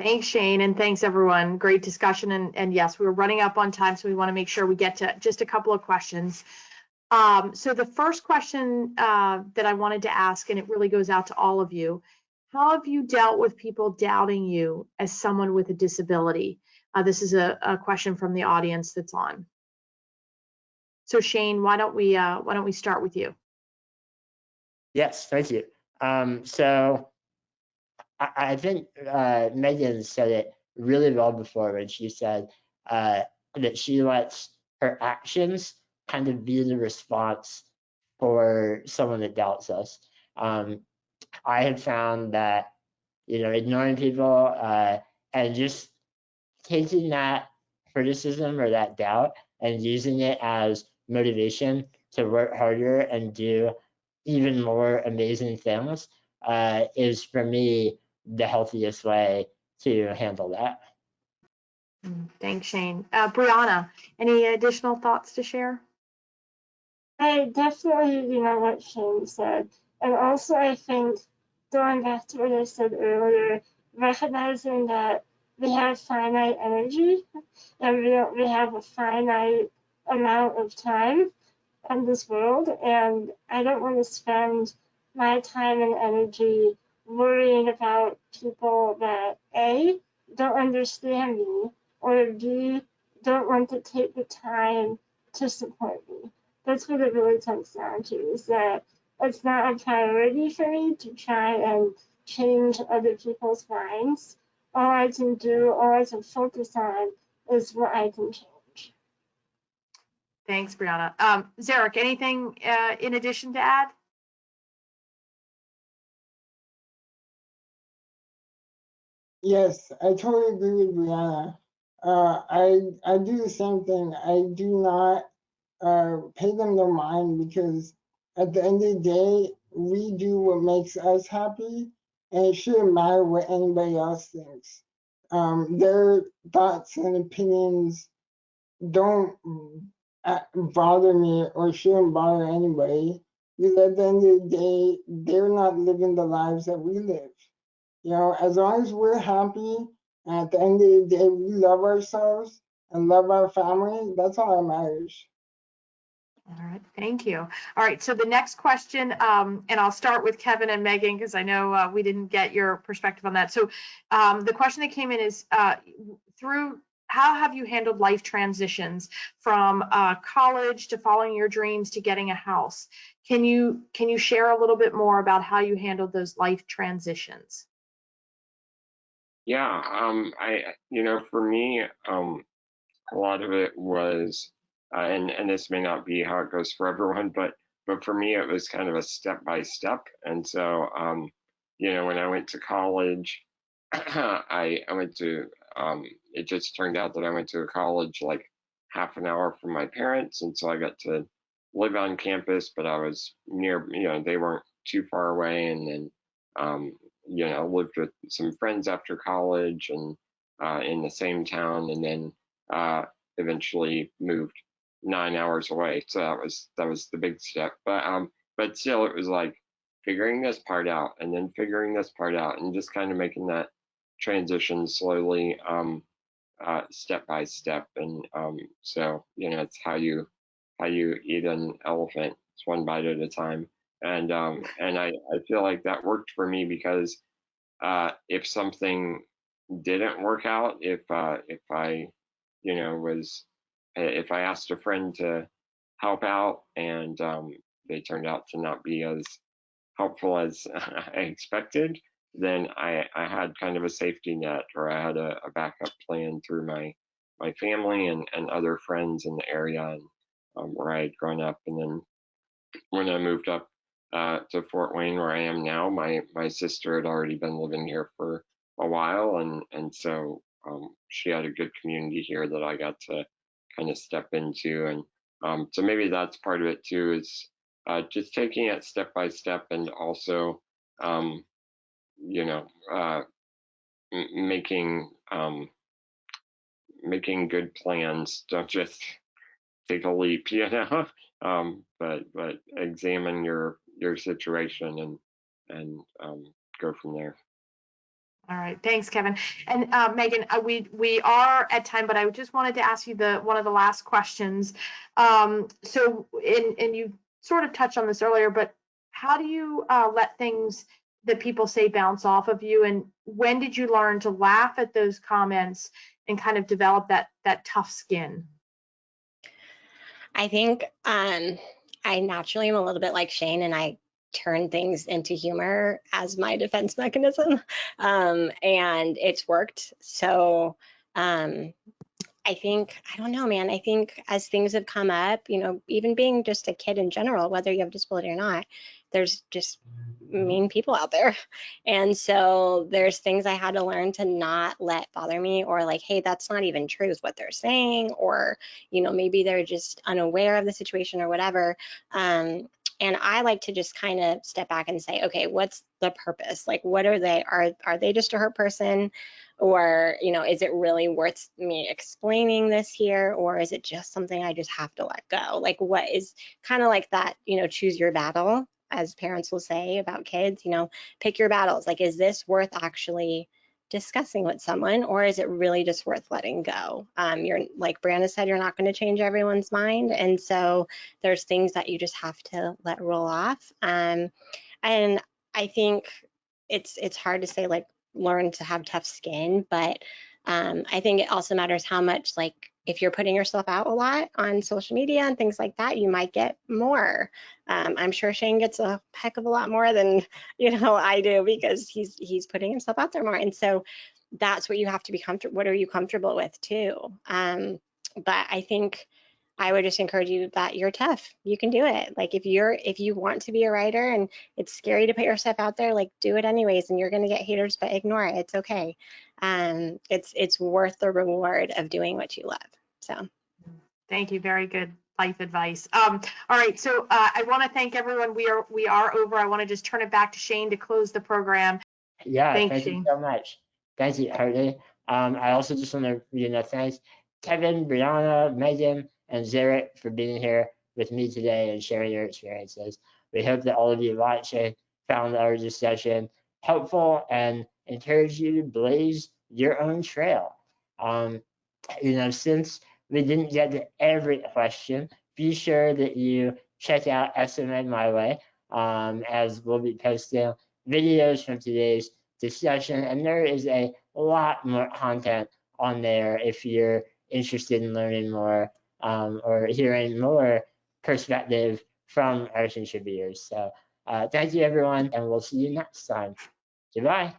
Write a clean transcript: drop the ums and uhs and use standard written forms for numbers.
Thanks, Shane, and thanks everyone. Great discussion, and yes, we're running up on time, so we want to make sure we get to just a couple of questions. So the first question that I wanted to ask, and it really goes out to all of you, how have you dealt with people doubting you as someone with a disability? This is a question from the audience that's on. So Shane, why don't we start with you? Yes, thank you. So I think Megan said it really well before when she said that she lets her actions kind of be the response for someone that doubts us. I have found that, ignoring people and just taking that criticism or that doubt and using it as motivation to work harder and do even more amazing things is, for me, the healthiest way to handle that. Thanks, Shane. Brianna, any additional thoughts to share? I definitely, what Shane said. And also, I think, going back to what I said earlier, recognizing that we have finite energy and we have a finite amount of time in this world, and I don't want to spend my time and energy worrying about people that A, don't understand me, or B, don't want to take the time to support me. That's what it really comes down to, is that it's not a priority for me to try and change other people's minds. All I can focus on is what I can change. Thanks, Brianna. Zarek, anything in addition to add? Yes, I totally agree with Brianna. I do the same thing. I do not pay them no mind, because at the end of the day, we do what makes us happy, and it shouldn't matter what anybody else thinks. Their thoughts and opinions don't bother me or shouldn't bother anybody, because at the end of the day, they're not living the lives that we live. As long as we're happy, and at the end of the day, we love ourselves and love our family, that's all that matters. All right, thank you. All right, so the next question, and I'll start with Kevin and Megan, because I know we didn't get your perspective on that. So the question that came in is, how have you handled life transitions from college to following your dreams to getting a house? Can you share a little bit more about how you handled those life transitions? Yeah, for me, a lot of it was, and this may not be how it goes for everyone, but for me, it was kind of a step by step. And so, when I went to college, I went to, it just turned out that I went to a college like half an hour from my parents, and so I got to live on campus, but I was near, they weren't too far away, and then lived with some friends after college and in the same town, and then eventually moved 9 hours away. So that was the big step. But still, it was like figuring this part out and then figuring this part out, and just kind of making that transition slowly, step by step. And so it's how you eat an elephant. It's one bite at a time. And I feel like that worked for me, because if something didn't work out, if I if I asked a friend to help out and they turned out to not be as helpful as I expected, then I had kind of a safety net, or I had a backup plan through my family and other friends in the area, and where I had grown up. And then when I moved up to Fort Wayne, where I am now, my sister had already been living here for a while, and so she had a good community here that I got to kind of step into. And so maybe that's part of it too, is just taking it step by step, and also making making good plans. Don't just take a leap, but examine your situation and go from there. All right, thanks, Kevin. And Megan, we are at time, but I just wanted to ask you one of the last questions. So, and you sort of touched on this earlier, but how do you let things that people say bounce off of you? And when did you learn to laugh at those comments and kind of develop that tough skin? I think I naturally am a little bit like Shane, and I turn things into humor as my defense mechanism, and it's worked. So I think, I don't know, man, I think as things have come up, you know, even being just a kid in general, whether you have disability or not, there's just mean people out there. And so there's things I had to learn to not let bother me, or like, hey, that's not even true is what they're saying, or, you know, maybe they're just unaware of the situation or whatever. And I like to just kind of step back and say, okay, what's the purpose? Like, what are they? Are they just a hurt person? Or, you know, is it really worth me explaining this here? Or is it just something I just have to let go? Like, what is kind of like that, you know, choose your battle, as parents will say about kids, you know, pick your battles. Like, is this worth actually discussing with someone, or is it really just worth letting go? You're, like Brianna said, you're not going to change everyone's mind. And so there's things that you just have to let roll off. And I think it's hard to say, like, learn to have tough skin, but I think it also matters how much, like, if you're putting yourself out a lot on social media and things like that, you might get more. I'm sure Shane gets a heck of a lot more than, you know, I do, because he's putting himself out there more. And so that's what you have to be comfortable. What are you comfortable with too? But I think I would just encourage you that you're tough. You can do it. Like, if you want to be a writer and it's scary to put your stuff out there, like, do it anyways, and you're going to get haters, but ignore it. It's okay. It's worth the reward of doing what you love. So Thank you. Very good life advice. All right. So I want to thank everyone. We are over. I want to just turn it back to Shane to close the program. Yeah, Thanks, thank Shane. you so much. Thank you, Harley. I also just want to, you know, thank Kevin, Brianna, Megan, and Zarek for being here with me today and sharing your experiences. We hope that all of you watching found our discussion helpful and encourage you to blaze your own trail. You know, since we didn't get to every question, be sure that you check out SMA My Way, as we'll be posting videos from today's discussion, and there is a lot more content on there if you're interested in learning more, or hearing more perspective from our contributors. So thank you, everyone, and we'll see you next time. Goodbye.